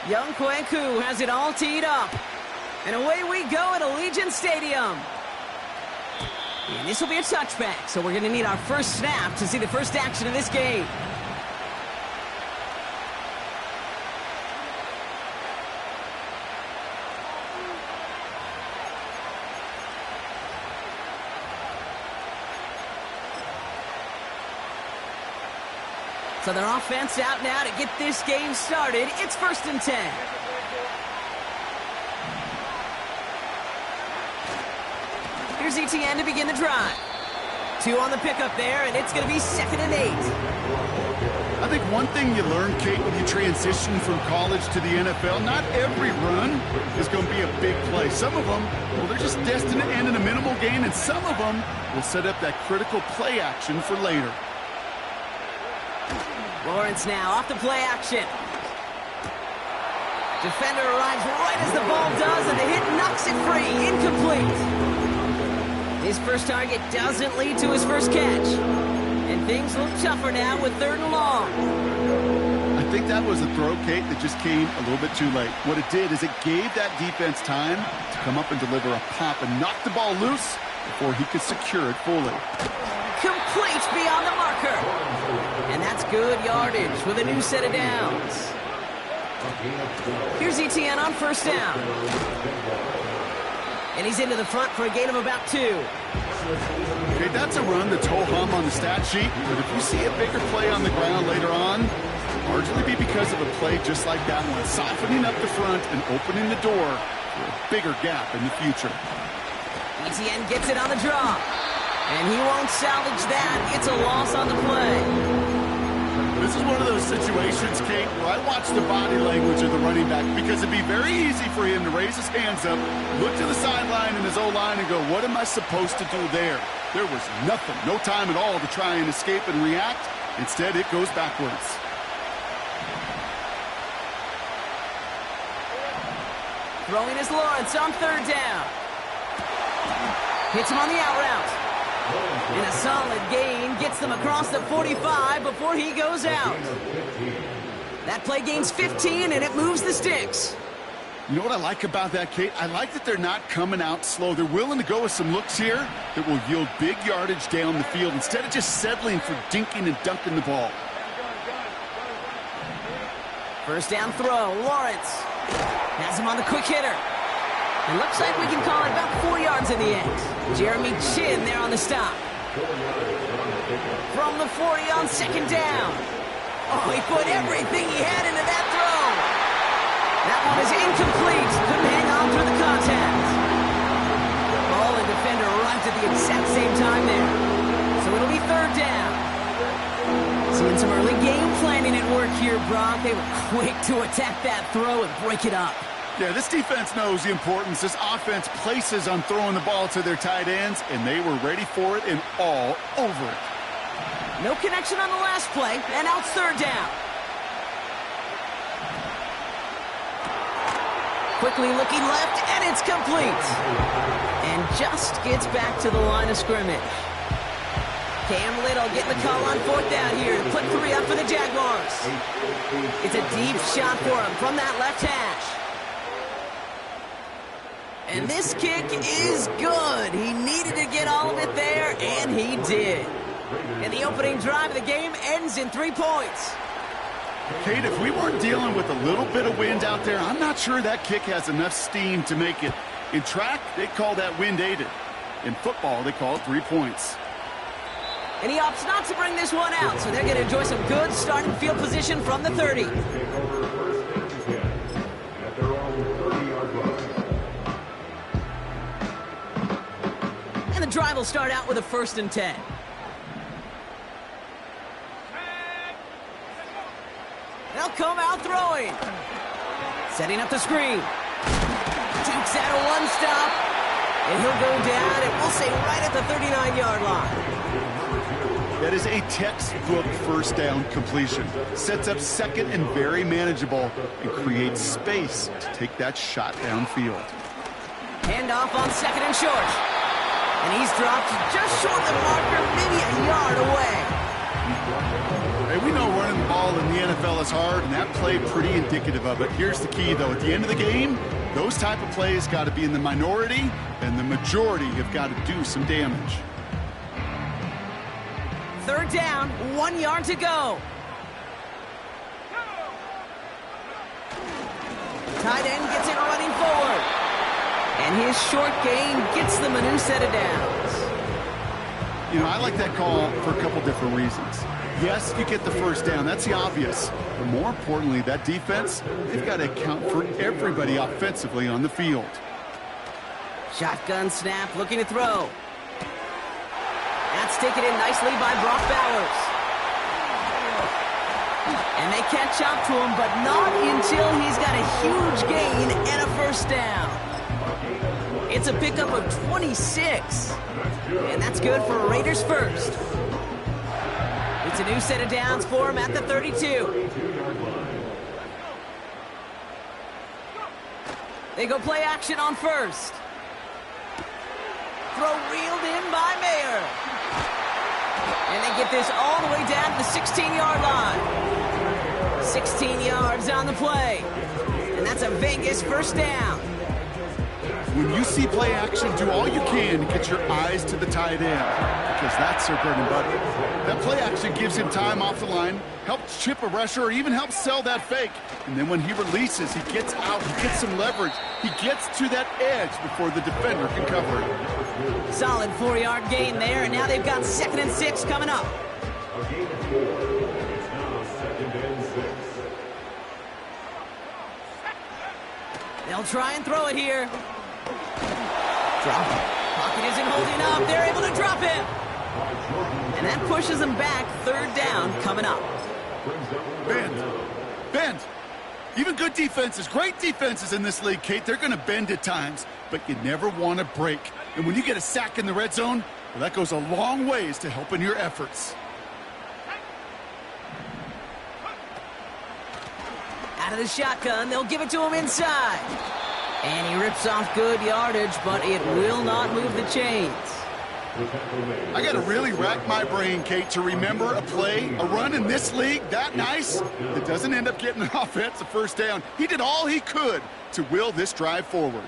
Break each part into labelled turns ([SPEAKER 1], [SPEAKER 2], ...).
[SPEAKER 1] Young Kweku has it all teed up. And away we go at Allegiant Stadium. And this will be a touchback, so we're going to need our first snap to see the first action of this game. So their offense out now to get this game started. It's 1st and 10. Here's ETN to begin the drive. 2 on the pickup there, and it's going to be 2nd and 8.
[SPEAKER 2] I think one thing you learn, Kate, when you transition from college to the NFL, not every run is going to be a big play. Some of them, well, they're just destined to end in a minimal gain, and some of them will set up that critical play action for later.
[SPEAKER 1] Lawrence now off the play action. Defender arrives right as the ball does, and the hit knocks it free. Incomplete. His first target doesn't lead to his first catch. And things look tougher now with 3rd and long.
[SPEAKER 2] I think that was a throw, Kate, that just came a little bit too late. What it did is it gave that defense time to come up and deliver a pop and knock the ball loose before he could secure it fully.
[SPEAKER 1] Complete beyond the marker. And that's good yardage with a new set of downs. Here's ETN on 1st down. And he's into the front for a gain of about 2.
[SPEAKER 2] Okay, that's a run that's ho-hum on the stat sheet, but if we see a bigger play on the ground later on, largely be because of a play just like that one, softening up the front and opening the door for a bigger gap in the future.
[SPEAKER 1] ETN gets it on the draw. And he won't salvage that. It's a loss on the play.
[SPEAKER 2] This is one of those situations, Kate, where I watch the body language of the running back because it'd be very easy for him to raise his hands up, look to the sideline in his O-line and go, what am I supposed to do there? There was nothing, no time at all to try and escape and react. Instead, it goes backwards.
[SPEAKER 1] Throwing is Lawrence on 3rd down. Hits him on the out route. And a solid gain gets them across the 45 before he goes out. That play gains 15, and it moves the sticks.
[SPEAKER 2] You know what I like about that, Kate? I like that they're not coming out slow. They're willing to go with some looks here that will yield big yardage down the field instead of just settling for dinking and dunking the ball.
[SPEAKER 1] 1st down throw. Lawrence has him on the quick hitter. It looks like we can call it about 4 yards in the end. Jeremy Chin there on the stop. From the 40 on 2nd down. Oh, he put everything he had into that throw. That one is incomplete. Couldn't hang on through the contact. Ball and defender arrived at the exact same time there. So it'll be 3rd down. Seeing some early game planning at work here, Brock. They were quick to attack that throw and break it up.
[SPEAKER 2] Yeah, this defense knows the importance this offense places on throwing the ball to their tight ends, and they were ready for it and all over it.
[SPEAKER 1] No connection on the last play, and now it's 3rd down. Quickly looking left, and it's complete. And just gets back to the line of scrimmage. Cam Little getting the call on 4th down here. Put 3 up for the Jaguars. It's a deep shot for him from that left hash. And this kick is good. He needed to get all of it there, and he did. And the opening drive of the game ends in 3 points.
[SPEAKER 2] Kate, if we weren't dealing with a little bit of wind out there, I'm not sure that kick has enough steam to make it. In track, they call that wind aided. In football, they call it 3 points.
[SPEAKER 1] And he opts not to bring this one out, so they're going to enjoy some good starting field position from the 30. And the drive will start out with a 1st and 10. They'll come out throwing. Setting up the screen. Dukes out a one-stop. And he'll go down, and we'll say right at the 39-yard line.
[SPEAKER 2] That is a textbook 1st down completion. Sets up 2nd and very manageable and creates space to take that shot downfield.
[SPEAKER 1] Handoff on 2nd and short. And he's dropped just short of the marker, maybe a yard away.
[SPEAKER 2] Hey, we know running the ball in the NFL is hard, and that play pretty indicative of it. Here's the key, though. At the end of the game, those type of plays got to be in the minority, and the majority have got to do some damage.
[SPEAKER 1] Third down, 1 yard to go. Tight end gets it running forward. And his short gain gets them a new set of downs.
[SPEAKER 2] You know, I like that call for a couple different reasons. Yes, you get the first down. That's the obvious. But more importantly, that defense, they've got to account for everybody offensively on the field.
[SPEAKER 1] Shotgun snap, looking to throw. That's taken in nicely by Brock Bowers. And they catch up to him, but not until he's got a huge gain and a first down. It's a pickup of 26. And that's good for Raiders first. It's a new set of downs for him at the 32. They go play action on first. Throw reeled in by Mayer. And they get this all the way down to the 16-yard line. 16 yards on the play. And that's a Vegas first down.
[SPEAKER 2] When you see play action, do all you can to get your eyes to the tight end, because that's their bread and butter. That play action gives him time off the line, helps chip a rusher, or even helps sell that fake. And then when he releases, he gets out, he gets some leverage. He gets to that edge before the defender can cover it.
[SPEAKER 1] Solid 4-yard gain there, and now they've got 2nd and 6 coming up. They'll try and throw it here. Drop it. Pocket isn't holding up. They're able to drop it. And that pushes them back. 3rd down coming up.
[SPEAKER 2] Bend. Even good defenses, great defenses in this league, Kate, they're going to bend at times, but you never want to break. And when you get a sack in the red zone, well, that goes a long ways to helping your efforts.
[SPEAKER 1] Out of the shotgun, they'll give it to him inside. And he rips off good yardage, but it will not move the chains.
[SPEAKER 2] I got to really rack my brain, Kate, to remember a play, a run in this league that nice that doesn't end up getting an offensive first down. He did all he could to will this drive forward.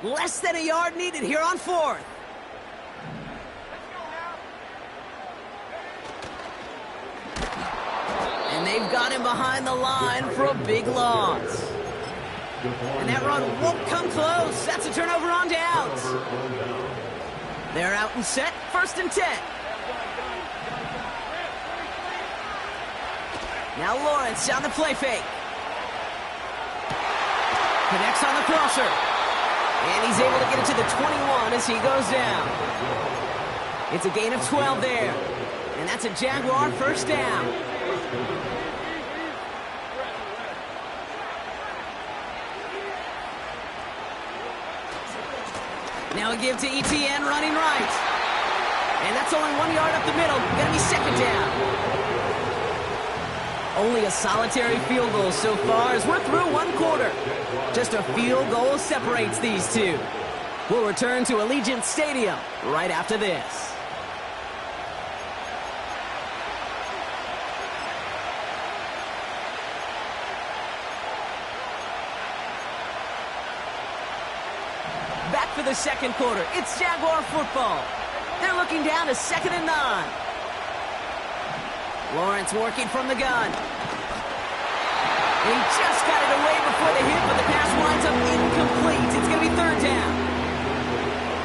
[SPEAKER 1] Less than a yard needed here on 4th. And they've got him behind the line for a big loss. And that run won't come close. That's a turnover on downs. They're out and set. 1st and 10. Now Lawrence on the play fake. Connects on the crosser. And he's able to get it to the 21 as he goes down. It's a gain of 12 there. And that's a Jaguar first down. Now a give to ETN running right. And that's only 1 yard up the middle. Gonna be 2nd down. Only a solitary field goal so far as we're through 1 quarter. Just a field goal separates these two. We'll return to Allegiant Stadium right after this. Back for the 2nd quarter. It's Jaguar football. They're looking down to 2nd and 9. Lawrence working from the gun. He just got it away before the hit, but the pass winds up incomplete. It's going to be 3rd down.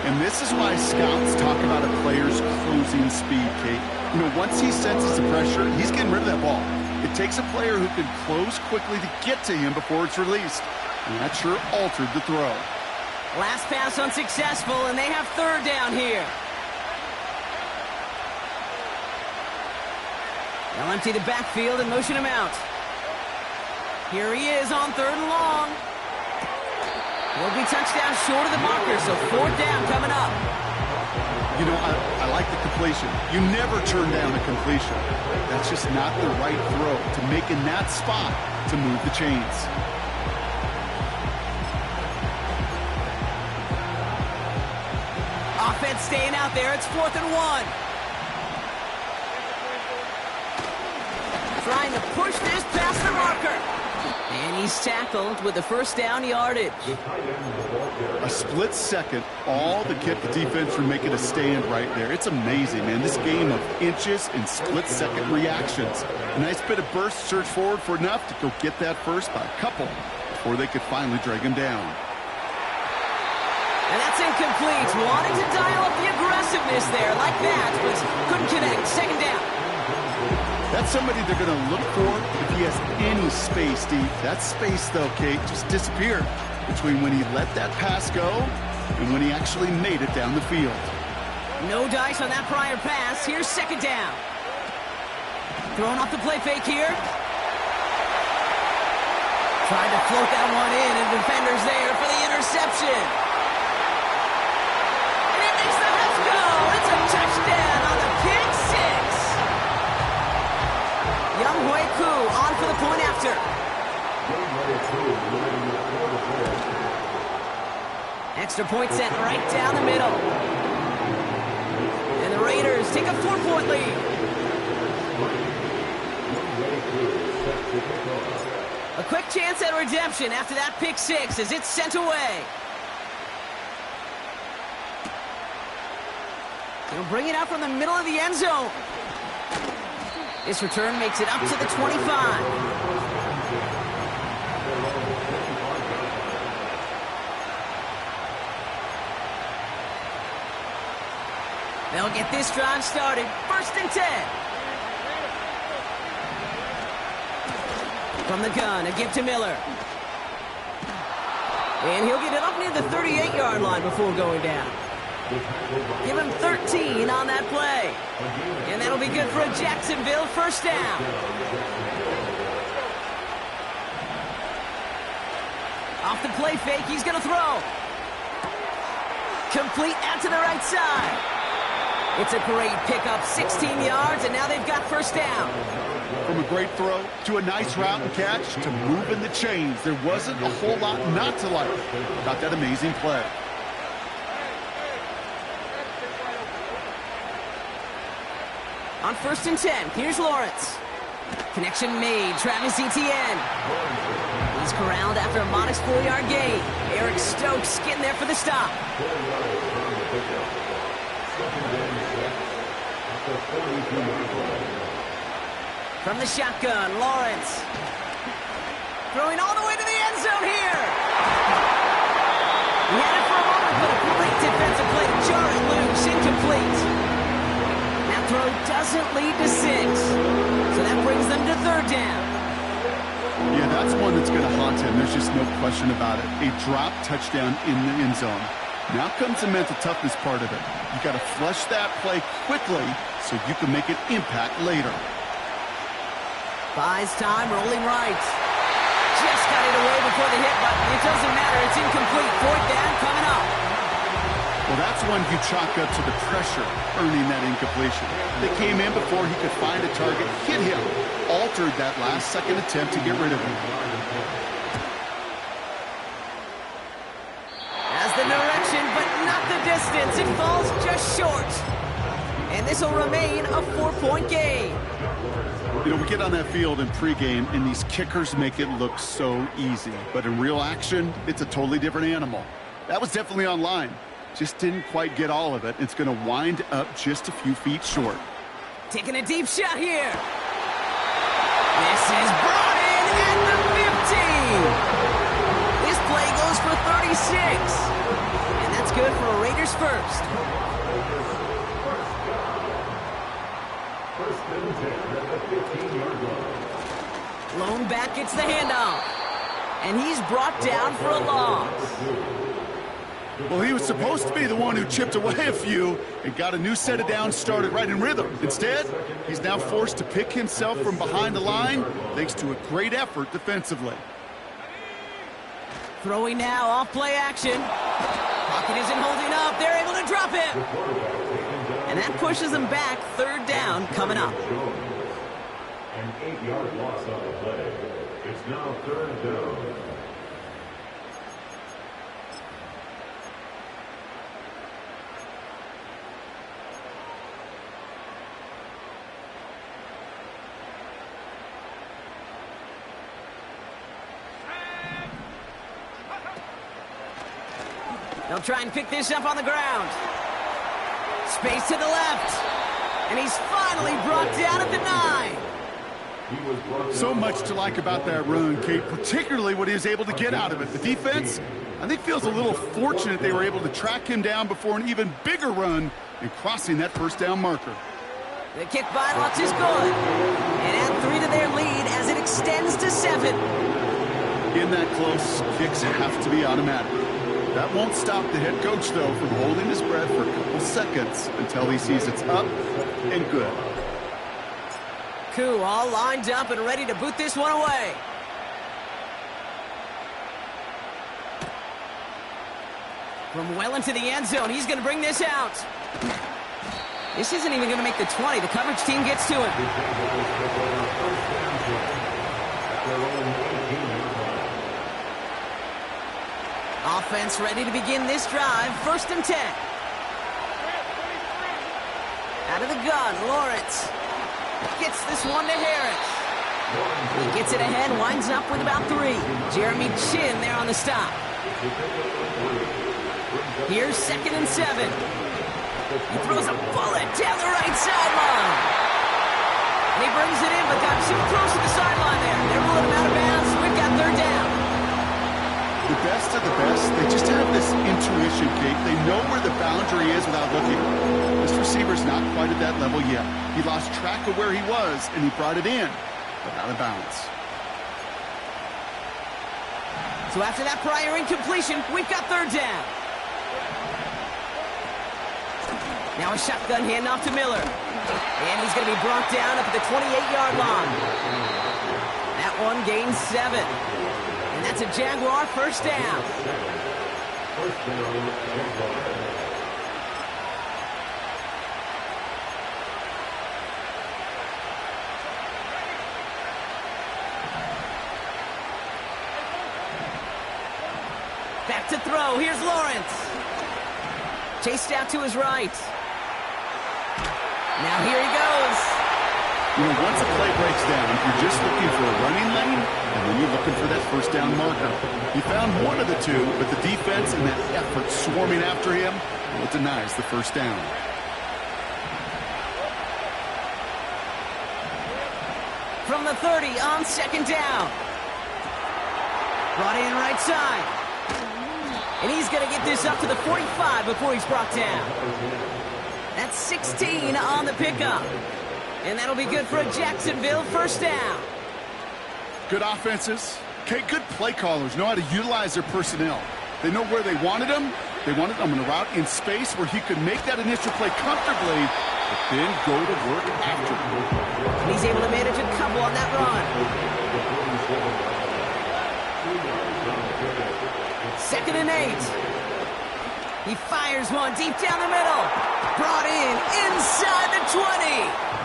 [SPEAKER 2] And this is why scouts talk about a player's closing speed, Kate. You know, once he senses the pressure, he's getting rid of that ball. It takes a player who can close quickly to get to him before it's released. And that sure altered the throw.
[SPEAKER 1] Last pass unsuccessful, and they have 3rd down here. They'll empty the backfield and motion him out. Here he is on 3rd and long. He'll be touchdown short of the marker, so 4th down coming up.
[SPEAKER 2] You know, I like the completion. You never turn down a completion. That's just not the right throw to make in that spot to move the chains.
[SPEAKER 1] Offense staying out there. It's 4th and 1. Trying to push this past the marker. And he's tackled with the first down yardage.
[SPEAKER 2] A split second, all to get the defense from making a stand right there. It's amazing, man. This game of inches and split-second reactions. A nice bit of burst, surge forward for enough to go get that first by a couple before they could finally drag him down.
[SPEAKER 1] And that's incomplete. Wanted to dial up the aggressiveness there like that, but couldn't connect. Second down.
[SPEAKER 2] That's somebody they're going to look for if he has any space deep. That space, though, Kate, just disappeared between when he let that pass go and when he actually made it down the field.
[SPEAKER 1] No dice on that prior pass. Here's second down. Throwing off the play fake here. Trying to float that one in, and defenders there for the interception. And it makes the Reds go. It's a touchdown on the pick six. Young Hui Koo on for the point after. Extra point sent right down the middle. And the Raiders take a 4-point lead. A quick chance at redemption after that pick six as it's sent away. They'll bring it out from the middle of the end zone. This return makes it up to the 25. They'll get this drive started. 1st and 10. From the gun, a give to Miller. And he'll get it up near the 38-yard line before going down. Give him 13 on that play. And that'll be good for a Jacksonville first down. Off the play fake, he's going to throw. Complete out to the right side. It's a great pickup, 16 yards, and now they've got first down.
[SPEAKER 2] From a great throw to a nice route and catch to moving the chains. There wasn't a whole lot not to like about that amazing play.
[SPEAKER 1] On 1st and 10, here's Lawrence. Connection made, Travis Etienne. He's corralled after a modest 4-yard gain. Eric Stokes getting there for the stop. From the shotgun, Lawrence. Throwing all the way to the end zone here. He had it for a moment, but a great defensive play to jar it loose, incomplete. That throw doesn't lead to 6. So that brings them to 3rd down.
[SPEAKER 2] Yeah, that's one that's going to haunt him. There's just no question about it. A drop touchdown in the end zone. Now comes the mental toughness part of it. You got to flush that play quickly so you can make an impact later.
[SPEAKER 1] Buys time, rolling right. Just got it away before the hit button. It doesn't matter. It's incomplete. 4th down coming up.
[SPEAKER 2] Well, that's one you chalk up to the pressure earning that incompletion. They came in before he could find a target, hit him, altered that last-second attempt to get rid of him.
[SPEAKER 1] Has the direction, but not the distance. It falls just short. And this will remain a 4-point game.
[SPEAKER 2] You know, we get on that field in pregame, and these kickers make it look so easy. But in real action, it's a totally different animal. That was definitely on line. Just didn't quite get all of it. It's going to wind up just a few feet short.
[SPEAKER 1] Taking a deep shot here. This is brought in at the 15. This play goes for 36. And that's good for a Raiders first. Lone back gets the handoff. And he's brought down for a loss.
[SPEAKER 2] Well, he was supposed to be the one who chipped away a few and got a new set of downs started right in rhythm. Instead, he's now forced to pick himself from behind the line thanks to a great effort defensively.
[SPEAKER 1] Throwing now, off play action. Pocket isn't holding up. They're able to drop it. And that pushes them back. 3rd down coming up.
[SPEAKER 3] An 8-yard loss on the play. It's now 3rd down.
[SPEAKER 1] They'll try and pick this up on the ground. Space to the left. And he's finally brought down at the 9.
[SPEAKER 2] So much to like about that run, Kate, particularly what he was able to get out of it. The defense, I think, feels a little fortunate they were able to track him down before an even bigger run and crossing that first down marker.
[SPEAKER 1] The kick by Lutz is good. And add 3 to their lead as it extends to 7.
[SPEAKER 2] In that close, kicks have to be automatic. That won't stop the head coach, though, from holding his breath for a couple seconds until he sees it's up and good.
[SPEAKER 1] Koo all lined up and ready to boot this one away. From well into the end zone, he's going to bring this out. This isn't even going to make the 20. The coverage team gets to him. Offense ready to begin this drive. 1st and 10. Out of the gun, Lawrence gets this one to Harris. He gets it ahead, winds up with about 3. Jeremy Chin there on the stop. Here's 2nd and 7. He throws a bullet down the right sideline. And he brings it in, but got too close to the sideline there. They're rolling him out of bounds. We've got 3rd down.
[SPEAKER 2] The best of the best, they just have this intuition, Kate. They know where the boundary is without looking. This receiver's not quite at that level yet. He lost track of where he was, and he brought it in, but out of bounds.
[SPEAKER 1] So after that prior incompletion, we've got 3rd down. Now a shotgun handoff to Miller. And he's going to be brought down up at the 28-yard line. That one gains 7. And that's a Jaguar 1st down. Back to throw. Here's Lawrence. Chased out to his right. Now here he goes.
[SPEAKER 2] You know, once a play breaks down, you're just looking for a running lane, and then you're looking for that 1st down marker. He found one of the two, but the defense and that effort swarming after him, well, it denies the 1st down.
[SPEAKER 1] From the 30 on 2nd down. Brought in right side. And he's going to get this up to the 45 before he's brought down. That's 16 on the pickup. And that'll be good for a Jacksonville 1st down.
[SPEAKER 2] Good offenses. Okay, good play callers know how to utilize their personnel. They know where they wanted them. They wanted them in a route in space where he could make that initial play comfortably, but then go to work after.
[SPEAKER 1] And he's able to manage a couple on that run. 2nd and 8. He fires one deep down the middle. Brought in inside the 20.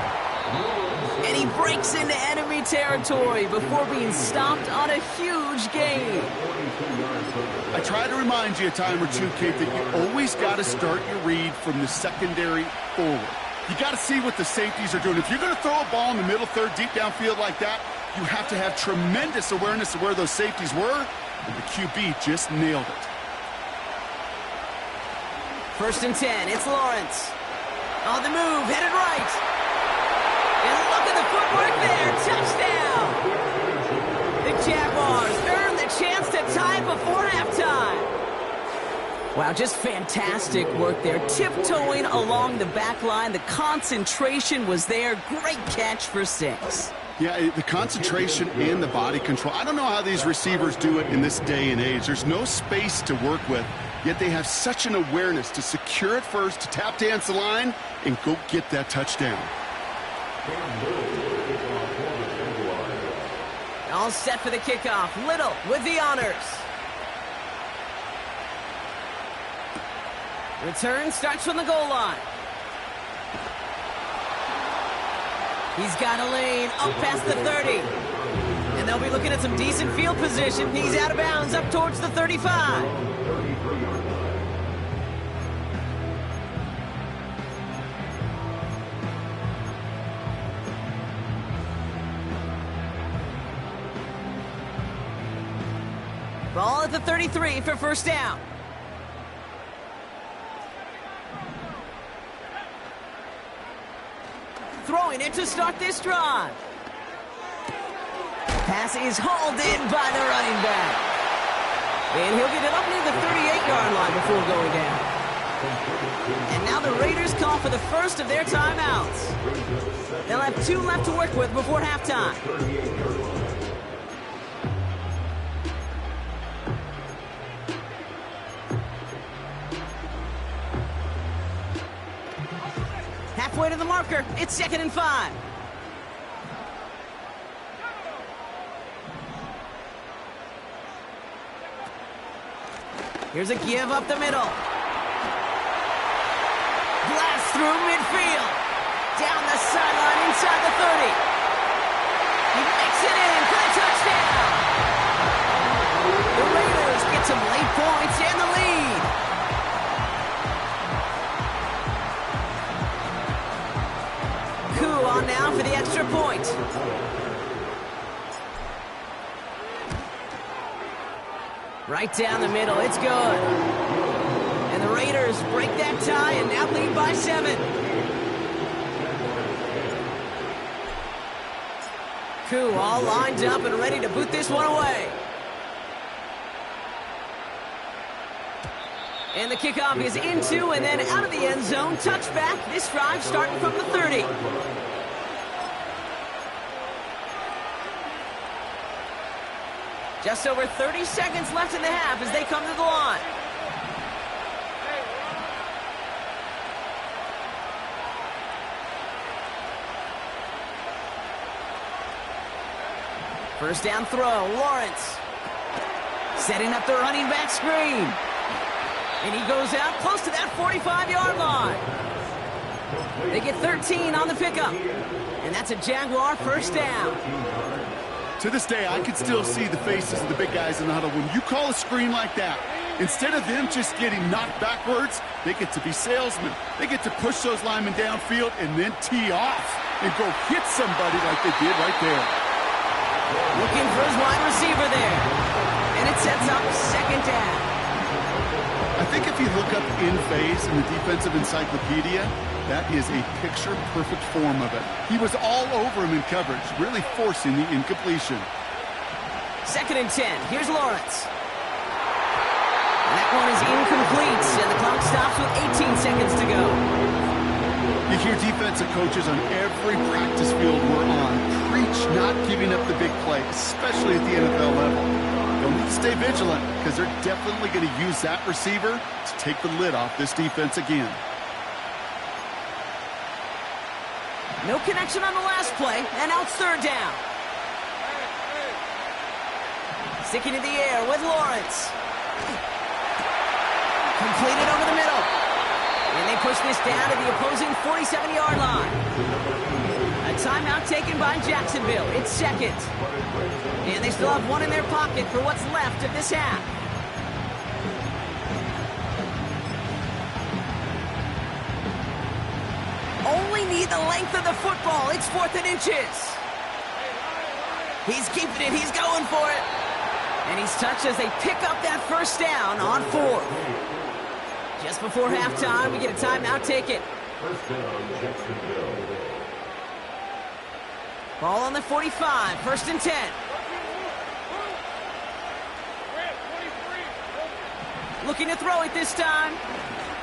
[SPEAKER 1] And he breaks into enemy territory before being stopped on a huge gain.
[SPEAKER 2] I try to remind you a time or two, Kate, that you always got to start your read from the secondary forward. You got to see what the safeties are doing. If you're going to throw a ball in the middle third, deep downfield like that, you have to have tremendous awareness of where those safeties were, and the QB just nailed it.
[SPEAKER 1] 1st and 10, it's Lawrence. On the move, headed right. And look at the footwork there, touchdown! The Jaguars earn the chance to tie before halftime. Wow, just fantastic work there. Tiptoeing along the back line. The concentration was there. Great catch for 6.
[SPEAKER 2] Yeah, the concentration and the body control. I don't know how these receivers do it in this day and age. There's no space to work with, yet they have such an awareness to secure it first, to tap dance the line, and go get that touchdown.
[SPEAKER 1] All set for the kickoff. Little with the honors. Return starts from the goal line. He's got a lane up past the 30. And they'll be looking at some decent field position. He's out of bounds up towards the 35. Ball at the 33 for 1st down. throwing it to start this drive. Pass is hauled in by the running back. And he'll get it up near the 38-yard line before going down. And now the Raiders call for the first of their timeouts. They'll have 2 left to work with before halftime. Halfway to the marker, it's 2nd and 5. Here's a give up the middle. Blast through midfield. Down the sideline inside the 30. He makes it in for the touchdown. The Raiders get some late points and the lead. Coup on now for the extra point. Right down the middle, it's good. And the Raiders break that tie and now lead by 7. Coup all lined up and ready to boot this one away. And the kickoff is into and then out of the end zone. Touchback, this drive starting from the 30. Just over 30 seconds left in the half as they come to the line. First down throw, Lawrence. Setting up the running back screen. And he goes out close to that 45-yard line. They get 13 on the pickup. And that's a Jaguar first down.
[SPEAKER 2] To this day, I can still see the faces of the big guys in the huddle. When you call a screen like that, instead of them just getting knocked backwards, they get to be salesmen. They get to push those linemen downfield and then tee off and go hit somebody like they did right there.
[SPEAKER 1] Looking for his wide receiver there. And it sets up 2nd down.
[SPEAKER 2] I think if you look up in phase in the defensive encyclopedia, that is a picture-perfect form of it. He was all over him in coverage, really forcing the incompletion.
[SPEAKER 1] 2nd and 10. Here's Lawrence. And that one is incomplete, and the clock stops with 18 seconds to go.
[SPEAKER 2] You hear defensive coaches on every practice field we're on preach not giving up the big play, especially at the NFL level. They'll need to stay vigilant because they're definitely going to use that receiver to take the lid off this defense again.
[SPEAKER 1] No connection on the last play, and now it's 3rd down. Sticking in the air with Lawrence. Completed over the middle. And they push this down to the opposing 47-yard line. A timeout taken by Jacksonville. It's 2nd. And they still have 1 in their pocket for what's left of this half. Only need the length of the football. It's 4th and inches. He's keeping it. He's going for it. And he's touched as they pick up that first down on 4th. Just before halftime, we get a timeout taken.
[SPEAKER 3] First down, Jacksonville.
[SPEAKER 1] Ball on the 45. 1st and 10. Looking to throw it this time.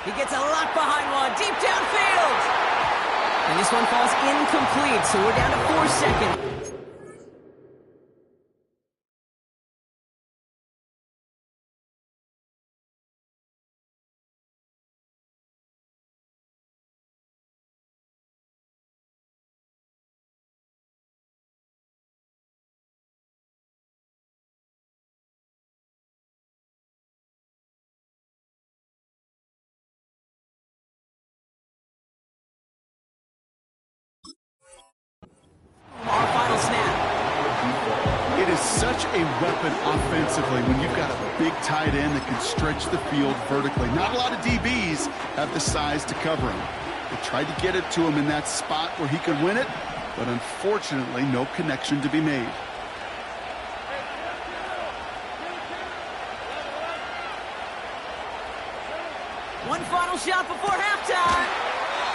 [SPEAKER 1] He gets a lot behind one. Deep downfield. And this one falls incomplete, so we're down to 4 seconds. Our final snap.
[SPEAKER 2] It is such a weapon offensively when you've got a big tight end that can stretch the field vertically. Not a lot of DBs have the size to cover him. They tried to get it to him in that spot where he could win it, but unfortunately, no connection to be made.
[SPEAKER 1] One final shot before halftime.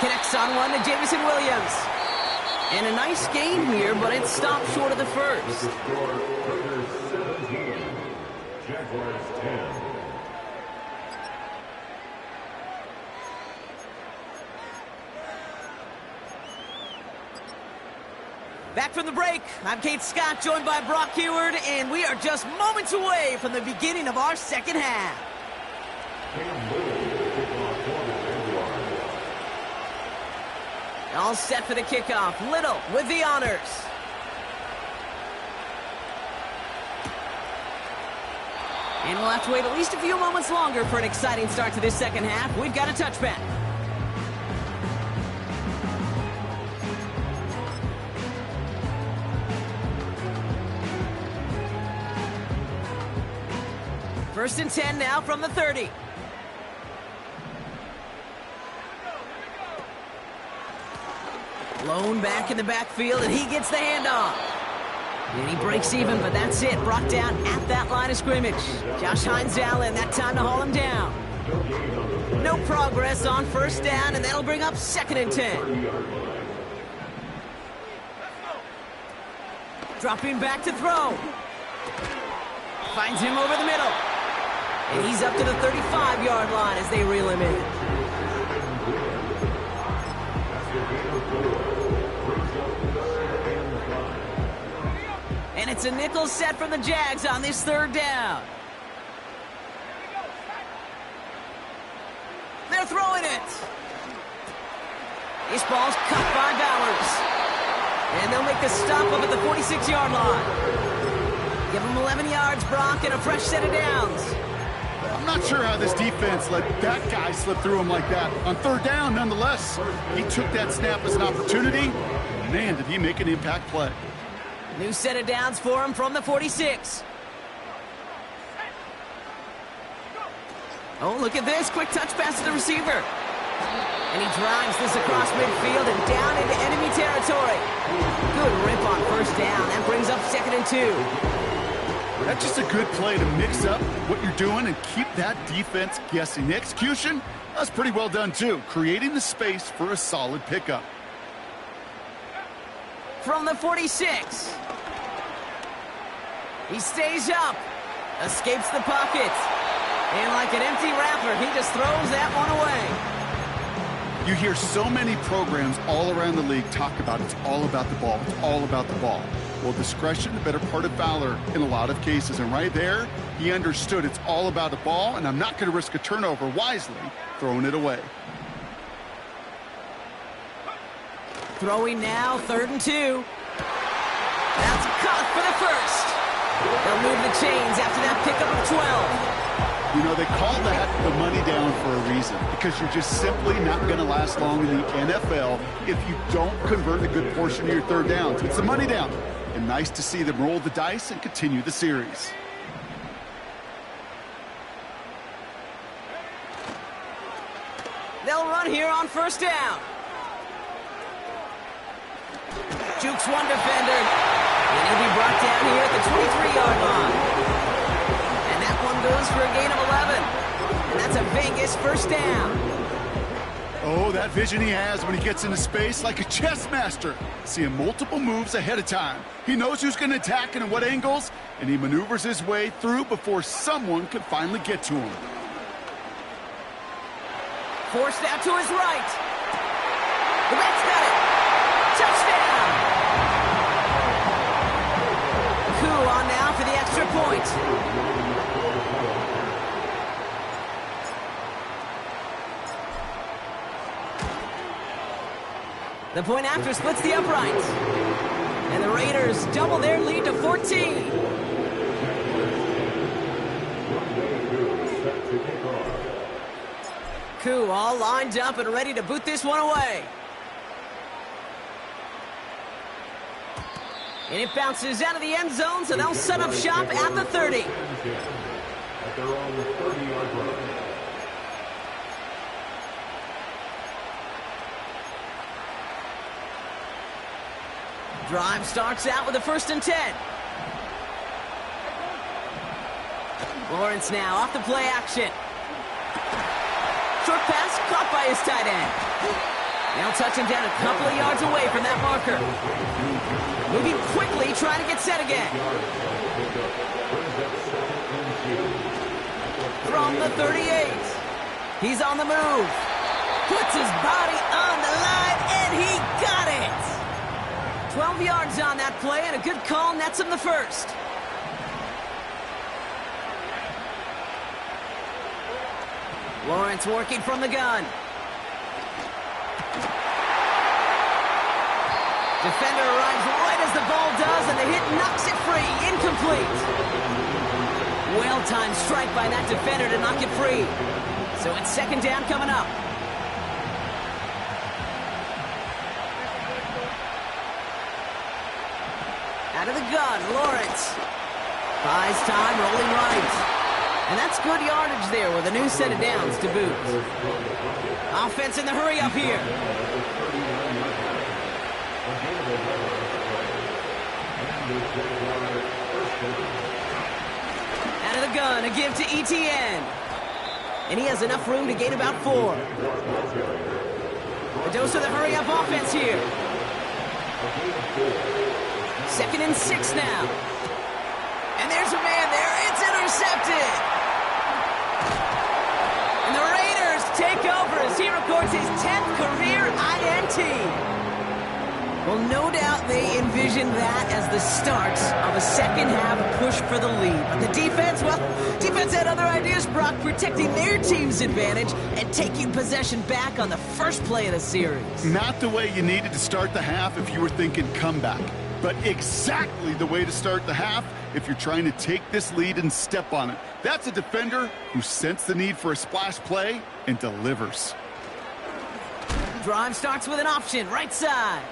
[SPEAKER 1] Connects on one to Jamison Williams. And a nice gain here, but it stopped short of the first.
[SPEAKER 3] The score, Raiders 17, Jaguars 10.
[SPEAKER 1] Back from the break, I'm Kate Scott, joined by Brock Heward, and we are just moments away from the beginning of our second half. All set for the kickoff. Little with the honors. And we'll have to wait at least a few moments longer for an exciting start to this second half. We've got a touchback. First and 10 now from the 30. Lone back in the backfield, and he gets the handoff. And he breaks even, but that's it. Brought down at that line of scrimmage. Josh Hines Allen, that time to haul him down. No progress on first down, and that'll bring up second and 10. Dropping back to throw. Finds him over the middle. And he's up to the 35-yard line as they reel him in. And it's a nickel set from the Jags on this third down. They're throwing it. This ball's cut by Bowers. And they'll make the stop up at the 46-yard line. Give them 11 yards, Brock, and a fresh set of downs.
[SPEAKER 2] I'm not sure how this defense let that guy slip through him like that. On third down, nonetheless, he took that snap as an opportunity. Man, did he make an impact play.
[SPEAKER 1] New set of downs for him from the 46. Oh, look at this. Quick touch pass to the receiver. And he drives this across midfield and down into enemy territory. Good rip on first down. That brings up second and 2.
[SPEAKER 2] That's just a good play to mix up what you're doing and keep that defense guessing. The execution, that's pretty well done too. Creating the space for a solid pickup.
[SPEAKER 1] From the 46. He stays up. Escapes the pocket. And like an empty wrapper, he just throws that one away.
[SPEAKER 2] You hear so many programs all around the league talk about it's all about the ball. It's all about the ball. Well, discretion, the better part of valor in a lot of cases. And right there, he understood it's all about the ball, and I'm not going to risk a turnover wisely, throwing it away.
[SPEAKER 1] Throwing now, third and 2. That's caught for the first. They'll move the chains after that pickup of 12.
[SPEAKER 2] You know, they call that the money down for a reason, because you're just simply not going to last long in the NFL if you don't convert a good portion of your third downs. It's the money down. And nice to see them roll the dice and continue the series.
[SPEAKER 1] They'll run here on first down. Jukes one defender. And he'll be brought down here at the 23-yard line. And that one goes for a gain of 11. And that's a Vegas first down.
[SPEAKER 2] Oh, that vision he has when he gets into space like a chess master. Seeing multiple moves ahead of time. He knows who's going to attack and at what angles, and he maneuvers his way through before someone can finally get to him.
[SPEAKER 1] Forced out to his right. The Mets got it. Touchdown. Coup on now for the extra point. The point after splits the uprights. And the Raiders double their lead to 14. Coup all lined up and ready to boot this one away. And it bounces out of the end zone, so they'll set up shop at the 30.
[SPEAKER 3] At their own 30-yard line.
[SPEAKER 1] Drive starts out with a first and 10. Lawrence now off the play action. Short pass caught by his tight end. They'll touch him down a couple of yards away from that marker. Moving quickly, trying to get set again. From the 38. He's on the move. Puts his body on the line, and he got it. 12 yards on that play, and a good call nets him the first. Lawrence working from the gun. Defender arrives right as the ball does, and the hit knocks it free. Incomplete. Well-timed strike by that defender to knock it free. So it's second down coming up. Out of the gun, Lawrence. Buys time, rolling right. And that's good yardage there with a new set of downs to boot. Offense in the hurry up here. Out of the gun, a give to ETN. And he has enough room to gain about 4. A dose of the hurry up offense here. 2nd and 6 now. And there's a man there. It's intercepted. And the Raiders take over as he records his 10th career INT. Well, no doubt they envisioned that as the start of a second half push for the lead. But the defense, well, defense had other ideas, Brock, protecting their team's advantage and taking possession back on the first play of the series.
[SPEAKER 2] Not the way you needed to start the half if you were thinking comeback, but exactly the way to start the half if you're trying to take this lead and step on it. That's a defender who sensed the need for a splash play and delivers.
[SPEAKER 1] Drive starts with an option, right side.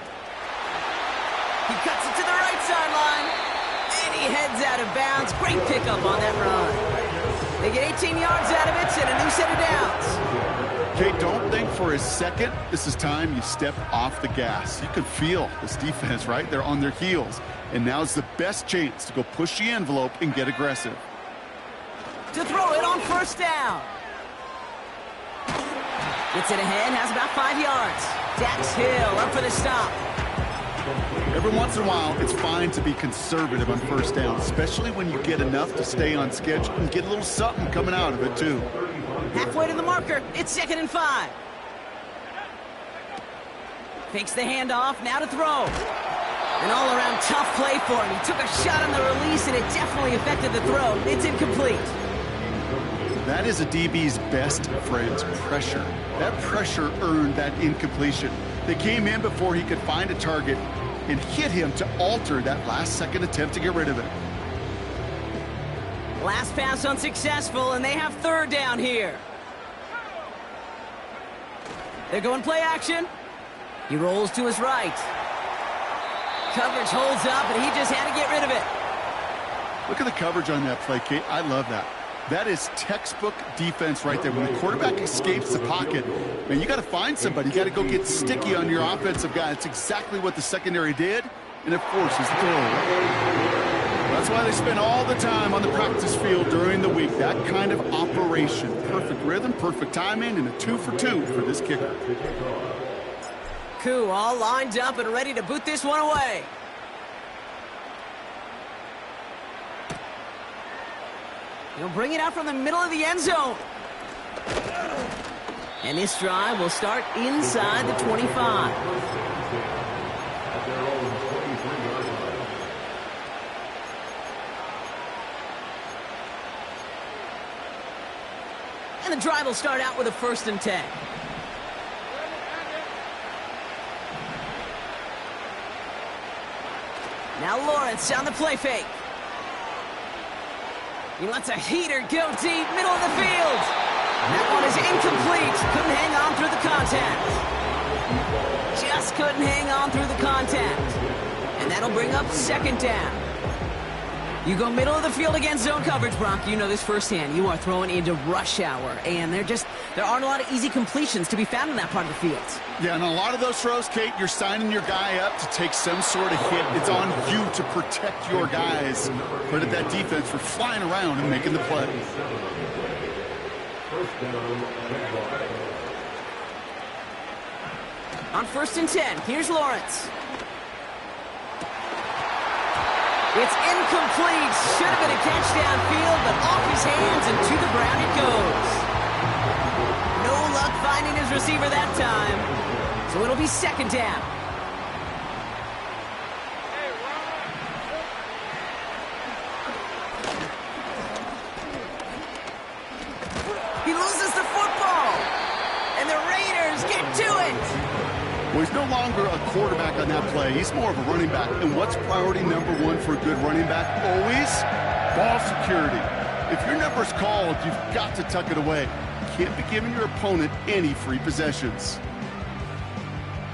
[SPEAKER 1] He cuts it to the right sideline, and he heads out of bounds. Great pickup on that run. They get 18 yards out of it and a new set of downs.
[SPEAKER 2] Okay, don't think for a second this is time you step off the gas. You can feel this defense, right? They're on their heels, and now's the best chance to go push the envelope and get aggressive.
[SPEAKER 1] To throw it on first down. Gets it ahead, has about 5 yards. Dax Hill up for the stop.
[SPEAKER 2] Every once in a while, it's fine to be conservative on first down, especially when you get enough to stay on schedule and get a little something coming out of it, too.
[SPEAKER 1] Halfway to the marker. It's 2nd and 5. Fakes the handoff. Now to throw. An all-around tough play for him. He took a shot on the release, and it definitely affected the throw. It's incomplete.
[SPEAKER 2] That is a DB's best friend's pressure. That pressure earned that incompletion. They came in before he could find a target and hit him to alter that last-second attempt to get rid of it.
[SPEAKER 1] Last pass unsuccessful, and they have 3rd down here. They're going play action. He rolls to his right. Coverage holds up, and he just had to get rid of it.
[SPEAKER 2] Look at the coverage on that play, Kate. I love that. That is textbook defense right there. When the quarterback escapes the pocket, man, you got to find somebody. You got to go get sticky on your offensive guy. It's exactly what the secondary did, and it forces the throw. That's why they spend all the time on the practice field during the week. That kind of operation. Perfect rhythm, perfect timing, and a 2 for 2 for this kicker.
[SPEAKER 1] Koo all lined up and ready to boot this one away. He'll bring it out from the middle of the end zone. And this drive will start inside the 25. And the drive will start out with a 1st and 10. Now Lawrence on the play fake. He lets a heater go deep, middle of the field. That one is incomplete. Couldn't hang on through the contact. Just couldn't hang on through the contact. And that'll bring up 2nd down. You go middle of the field against zone coverage, Brock. You know this firsthand. You are throwing into rush hour, and there aren't a lot of easy completions to be found in that part of the field.
[SPEAKER 2] Yeah, and a lot of those throws, Kate, you're signing your guy up to take some sort of hit. It's on you to protect your guys. Credit that defense for flying around and making the play.
[SPEAKER 1] On 1st and 10, here's Lawrence. It's incomplete. Should have been a catch downfield, but off his hands and to the ground it goes. No luck finding his receiver that time. So it'll be 2nd down. He loses the football. And the Raiders get to it.
[SPEAKER 2] Well, he's no longer a quarterback on that play. He's more of a running back. And what's priority number one for a good running back? Always ball security. If your number's called, you've got to tuck it away. You can't be giving your opponent any free possessions.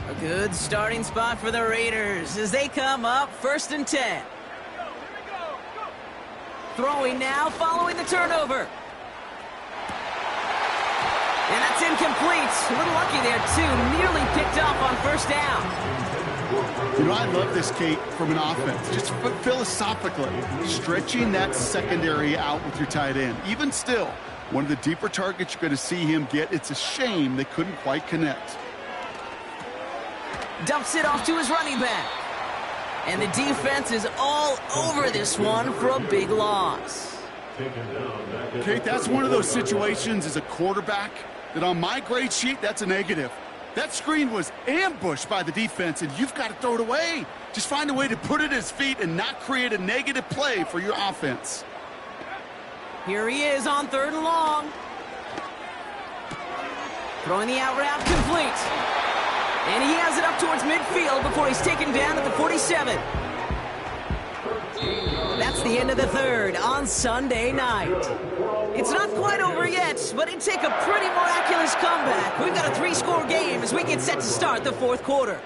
[SPEAKER 1] A good starting spot for the Raiders as they come up 1st and 10. Throwing now following the turnover. And that's incomplete. A little lucky there, too. Nearly picked off on 1st down.
[SPEAKER 2] You know, I love this, Kate, from an offense. Just philosophically, stretching that secondary out with your tight end. Even still, one of the deeper targets you're going to see him get. It's a shame they couldn't quite connect.
[SPEAKER 1] Dumps it off to his running back. And the defense is all over this one for a big loss.
[SPEAKER 2] Kate, that's one of those situations as a quarterback that on my grade sheet, that's a negative. That screen was ambushed by the defense, and you've got to throw it away. Just find a way to put it at his feet and not create a negative play for your offense.
[SPEAKER 1] Here he is on 3rd and long. Throwing the out route complete. And he has it up towards midfield before he's taken down at the 47. That's the end of the 3rd on Sunday night. It's not quite over yet, but it'd take a pretty miraculous comeback. We've got a 3-score game as we get set to start the 4th quarter.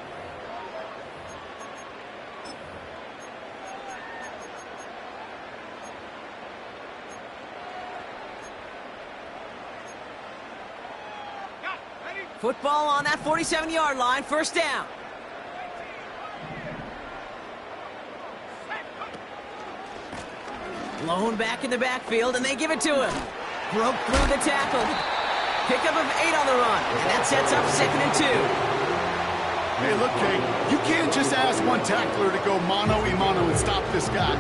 [SPEAKER 1] Football on that 47-yard line, 1st down. Blown back in the backfield, and they give it to him. Broke through the tackle. Pickup of 8 on the run, and that sets up 2nd and 2.
[SPEAKER 2] Hey, look, Kate, you can't just ask one tackler to go mano-a-mano and stop this guy.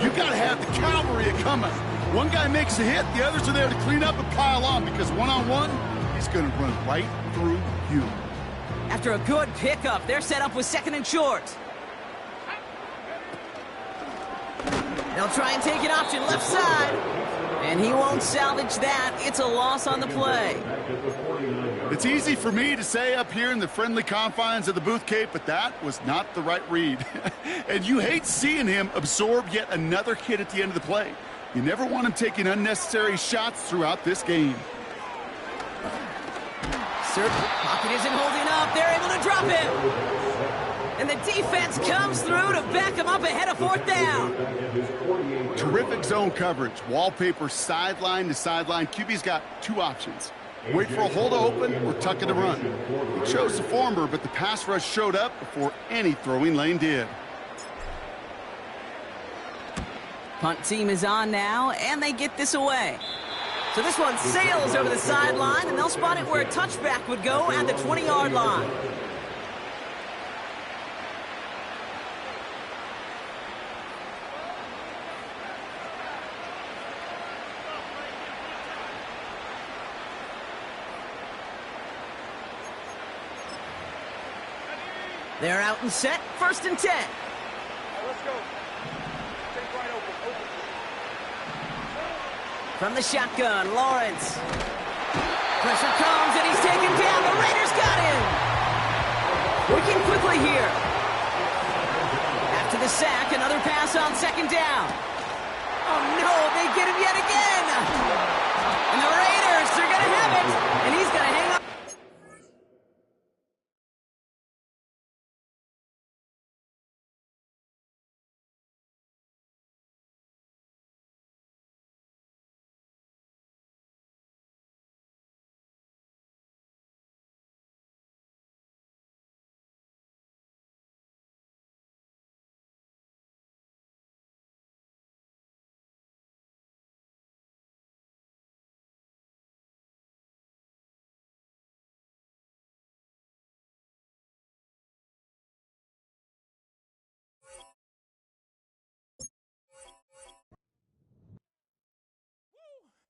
[SPEAKER 2] You got to have the cavalry coming. One guy makes a hit, the others are there to clean up and pile on, because one-on-one, he's going to run right through you.
[SPEAKER 1] After a good pickup, they're set up with 2nd and short. They'll try and take an option left side. And he won't salvage that. It's a loss on the play.
[SPEAKER 2] It's easy for me to say up here in the friendly confines of the booth, Kate, but that was not the right read. And you hate seeing him absorb yet another hit at the end of the play. You never want him taking unnecessary shots throughout this game.
[SPEAKER 1] Pocket isn't holding up. They're able to drop him. And the defense comes through to back him up ahead of 4th down.
[SPEAKER 2] Terrific zone coverage. Wallpaper sideline to sideline. QB's got 2 options. Wait for a hole to open or tuck it to run. He chose the former, but the pass rush showed up before any throwing lane did.
[SPEAKER 1] Punt team is on now, and they get this away. So this one sails over the sideline, and they'll spot it where a touchback would go at the 20-yard line. They're out and set, 1st and 10.
[SPEAKER 4] Let's go. Take right open.
[SPEAKER 1] From the shotgun, Lawrence. Pressure comes, and he's taken down. The Raiders got him. Working quickly here. After the sack, another pass on 2nd down. Oh, no, they get him yet again. And the Raiders, they're going to have it. And he's going to hang up.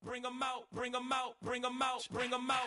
[SPEAKER 5] Bring 'em out, bring 'em out, bring 'em out, bring 'em out.